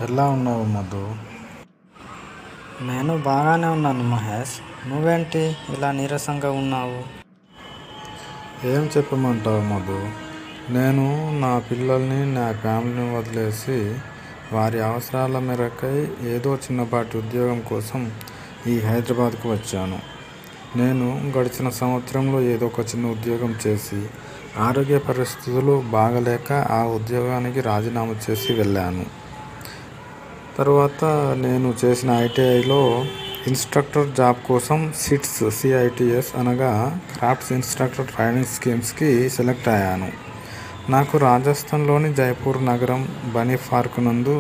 ఎలా ఉన్నావు మధు? నేను బాగానే ఉన్నాను మహేష్. నువ్వేంటి ఇలా నీరసంగా ఉన్నావు? ఏం చెప్పమంటావు మధు? నేను నా పిల్లల్ని నా ఫ్యామిలీని వదిలేసి వారి అవసరాల మేరకై ఏదో చిన్నపాటి ఉద్యోగం కోసం ఈ హైదరాబాద్కు వచ్చాను. నేను గడిచిన సంవత్సరంలో ఏదో ఒక చిన్న ఉద్యోగం చేసి ఆరోగ్య పరిస్థితులు బాగలేక ఆ ఉద్యోగానికి రాజీనామా చేసి వెళ్ళాను. తర్వాత నేను చేసిన ఐటీఐలో ఇన్స్ట్రక్టర్ జాబ్ కోసం సిఐటిఎస్ అనగా క్రాఫ్ట్స్ ఇన్స్ట్రక్టర్ ట్రైనింగ్ స్కీమ్స్కి సెలెక్ట్ అయ్యాను. నాకు రాజస్థాన్లోని జైపూర్ నగరం బనీ పార్క్ నందు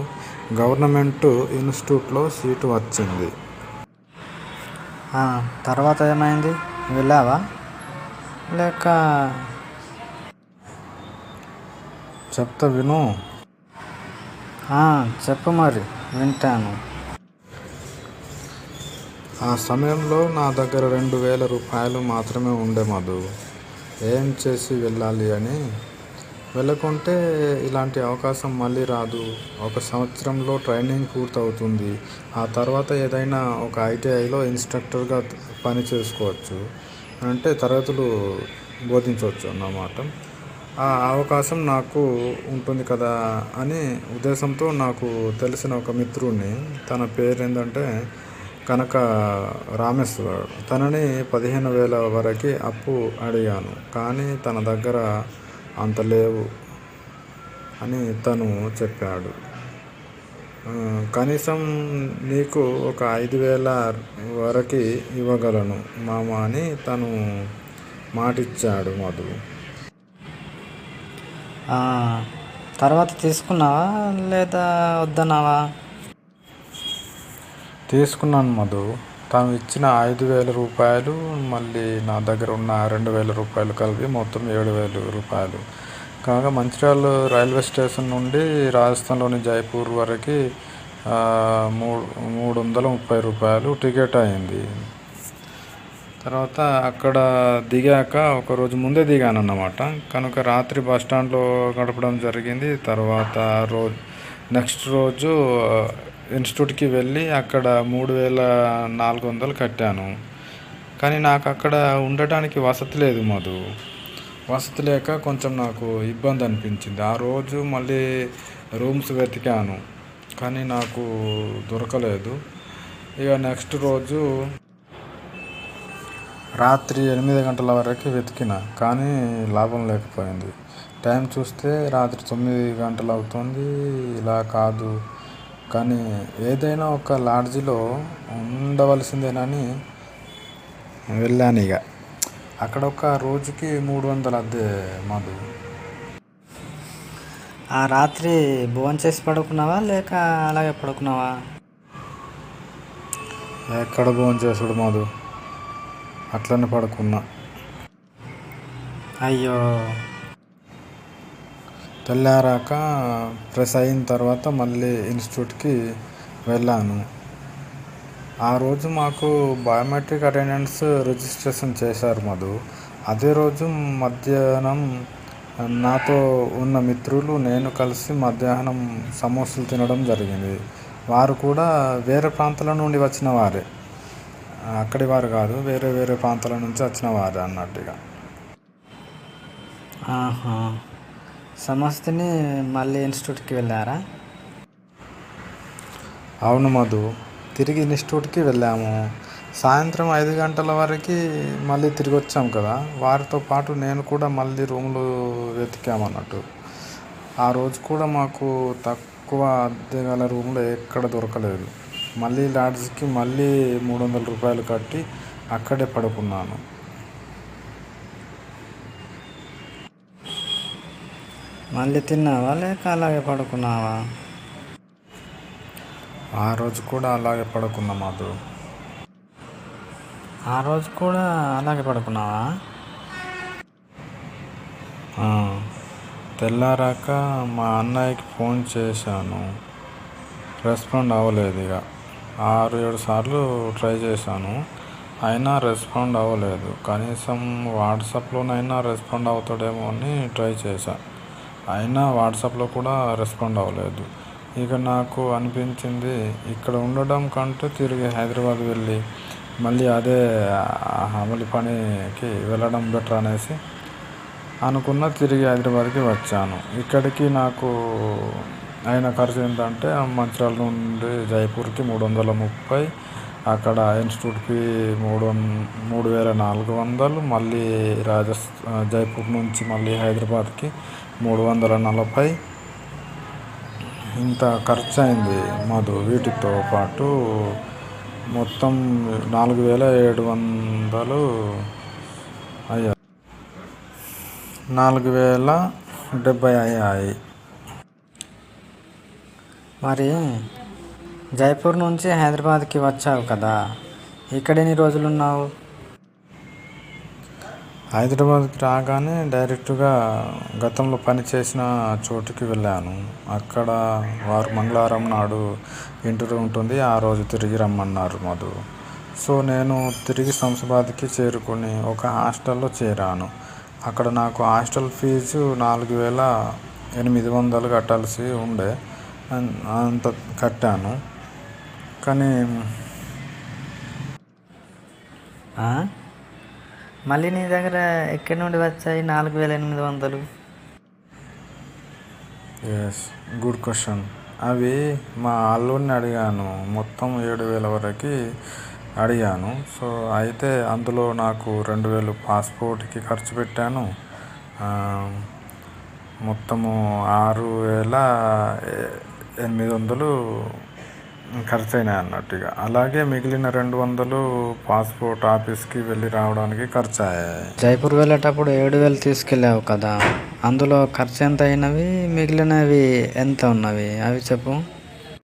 గవర్నమెంట్ ఇన్స్టిట్యూట్లో సీటు వచ్చింది. తర్వాత ఏమైంది? వెళ్ళావా లేక? చెప్తా విను. చెప్పు మరి, వింటాను. ఆ సమయంలో నా దగ్గర 2,000 రూపాయలు మాత్రమే ఉండే మధు. ఏం చేసి వెళ్ళాలి అని. వెళ్ళకుంటే ఇలాంటి అవకాశం మళ్ళీ రాదు. ఒక సంవత్సరంలో ట్రైనింగ్ పూర్తవుతుంది. ఆ తర్వాత ఏదైనా ఒక ఐటీఐలో ఇన్స్ట్రక్టర్గా పని చేసుకోవచ్చు, అంటే తరగతులు బోధించవచ్చు అన్నమాట. ఆ అవకాశం నాకు ఉంటుంది కదా అని ఉద్దేశంతో నాకు తెలిసిన ఒక మిత్రుడిని, తన పేరు ఏంటంటే కనక రామేశ్వర్, తనని 15,000 వరకు అప్పు అడిగాను. కానీ తన దగ్గర అంత లేవు అని తను చెప్పాడు. కనీసం నీకు ఒక 5,000 వరకు ఇవ్వగలను మామ అని తను మాటిచ్చాడు మధు. తర్వాత తీసుకున్నావా లేదా వద్దన్నావా? తీసుకున్నాను మధు. తను ఇచ్చిన 5,000 రూపాయలు మళ్ళీ నా దగ్గర ఉన్న 2,000 రూపాయలు కలిపి మొత్తం 7,000 రూపాయలు కాగా మంచిర్యాల రైల్వే స్టేషన్ నుండి రాజస్థాన్లోని జైపూర్ వరకు 330 రూపాయలు టికెట్ అయింది. తర్వాత అక్కడ దిగాక ఒకరోజు ముందే దిగాను అన్నమాట. కనుక రాత్రి బస్టాండ్లో గడపడం జరిగింది. తర్వాత నెక్స్ట్ రోజు ఇన్స్టిట్యూట్కి వెళ్ళి అక్కడ 3,400 కట్టాను. కానీ నాకు అక్కడ ఉండటానికి వసతి లేదు మధు. వసతి లేక కొంచెం నాకు ఇబ్బంది అనిపించింది. ఆ రోజు మళ్ళీ రూమ్స్ వెతికాను కానీ నాకు దొరకలేదు. ఇక నెక్స్ట్ రోజు రాత్రి 8 గంటల వరకు వెతికిన కానీ లాభం లేకపోయింది. టైం చూస్తే రాత్రి 9 గంటలు అవుతుంది. ఇలా కాదు కానీ ఏదైనా ఒక లాడ్జిలో ఉండవలసిందేనని వెళ్ళాను. ఇక అక్కడ ఒక రోజుకి 300 అద్దె మధు. ఆ రాత్రి భోజనం చేసి పడుకున్నావా లేక అలాగే పడుకున్నావా? ఎక్కడ భోజనం చేసుడు మధు, అట్లనే పడుకున్నా. అయ్యో. తెల్లారాక ఫ్రెష్ అయిన తర్వాత మళ్ళీ ఇన్స్టిట్యూట్కి వెళ్ళాను. ఆ రోజు మాకు బయోమెట్రిక్ అటెండెన్స్ రిజిస్ట్రేషన్ చేశారు మధు. అదే రోజు మధ్యాహ్నం నాతో ఉన్న మిత్రులు నేను కలిసి మధ్యాహ్నం సమోసాలు తినడం జరిగింది. వారు కూడా వేరే ప్రాంతాల నుండి వచ్చిన వారే, అక్కడి వారు కాదు, వేరే వేరే ప్రాంతాల నుంచి వచ్చిన వారే అన్నట్టుగా. సమస్యని మళ్ళీ ఇన్స్టిట్యూట్కి వెళ్ళారా? అవును మధు, తిరిగి ఇన్స్టిట్యూట్కి వెళ్ళాము. సాయంత్రం 5 గంటల వరకు మళ్ళీ తిరిగి వచ్చాం కదా. వారితో పాటు నేను కూడా మళ్ళీ రూమ్లు వెతికామన్నట్టు. ఆ రోజు కూడా మాకు తక్కువ అద్దె గల రూమ్లో ఎక్కడ దొరకలేదు. మళ్ళీ లాడ్జ్కి మళ్ళీ 300 రూపాయలు కట్టి అక్కడే పడుకున్నాను. మళ్ళీ తిన్నావా లేక అలాగే పడుకున్నావా? ఆ రోజు కూడా అలాగే పడుకున్నా మధు. ఆ రోజు కూడా అలాగే పడుకున్నావా? తెల్లారాక మా అన్నయ్యకి ఫోన్ చేశాను, రెస్పాండ్ అవ్వలేదు. ఇక 6-7 సార్లు ట్రై చేశాను, అయినా రెస్పాండ్ అవ్వలేదు. కనీసం వాట్సాప్లోనైనా రెస్పాండ్ అవుతాడేమో అని ట్రై చేశాను, అయినా వాట్సాప్లో కూడా రెస్పాండ్ అవ్వలేదు. ఇక నాకు అనిపించింది ఇక్కడ ఉండడం కంటే తిరిగి హైదరాబాద్ వెళ్ళి మళ్ళీ అదే అమలు పనికి వెళ్ళడం బెటర్ అనేసి అనుకున్న తిరిగి హైదరాబాద్కి వచ్చాను. ఇక్కడికి నాకు అయిన ఖర్చు ఏంటంటే మంచిర్యాల నుండి జైపూర్కి 330, అక్కడ ఇన్స్టిట్యూట్ ఫీ 3400, మళ్ళీ జైపూర్ నుంచి మళ్ళీ హైదరాబాద్కి 340. ఇంత ఖర్చు అయింది మధు. వీటితో పాటు మొత్తం 4700 అయ్యాయి. 4070 అయ్యాయి. మరి జైపూర్ నుంచి హైదరాబాద్కి వచ్చావు కదా, ఇక్కడ ఎన్ని రోజులు ఉన్నావు? హైదరాబాద్కి రాగానే డైరెక్ట్గా గతంలో పనిచేసిన చోటుకి వెళ్ళాను. అక్కడ వారు మంగళవారం నాడు ఇంటర్వ్యూ ఉంటుంది, ఆ రోజు తిరిగి రమ్మన్నారు మధు. సో నేను తిరిగి శంషాబాద్కి చేరుకొని ఒక హాస్టల్లో చేరాను. అక్కడ నాకు హాస్టల్ ఫీజు 4800 కట్టాల్సి ఉండే, అంత కట్టాను. కానీ మళ్ళీ నీ దగ్గర ఎక్కడి నుండి వచ్చాయి 4800? Yes, good question. అవి మా అల్లుడిని అడిగాను. మొత్తం 7000 వరకు అడిగాను. సో అయితే అందులో నాకు 2000 పాస్పోర్ట్కి ఖర్చు పెట్టాను. మొత్తము 6800 ఖర్చు అయినాయి అన్నట్టుగా. అలాగే మిగిలిన 200 పాస్పోర్ట్ ఆఫీస్కి వెళ్ళి రావడానికి ఖర్చు అయ్యాయి. జైపూర్ వెళ్ళేటప్పుడు 7000 తీసుకెళ్ళావు కదా, అందులో ఖర్చు ఎంత అయినవి, మిగిలినవి ఎంత ఉన్నవి అవి చెప్పు.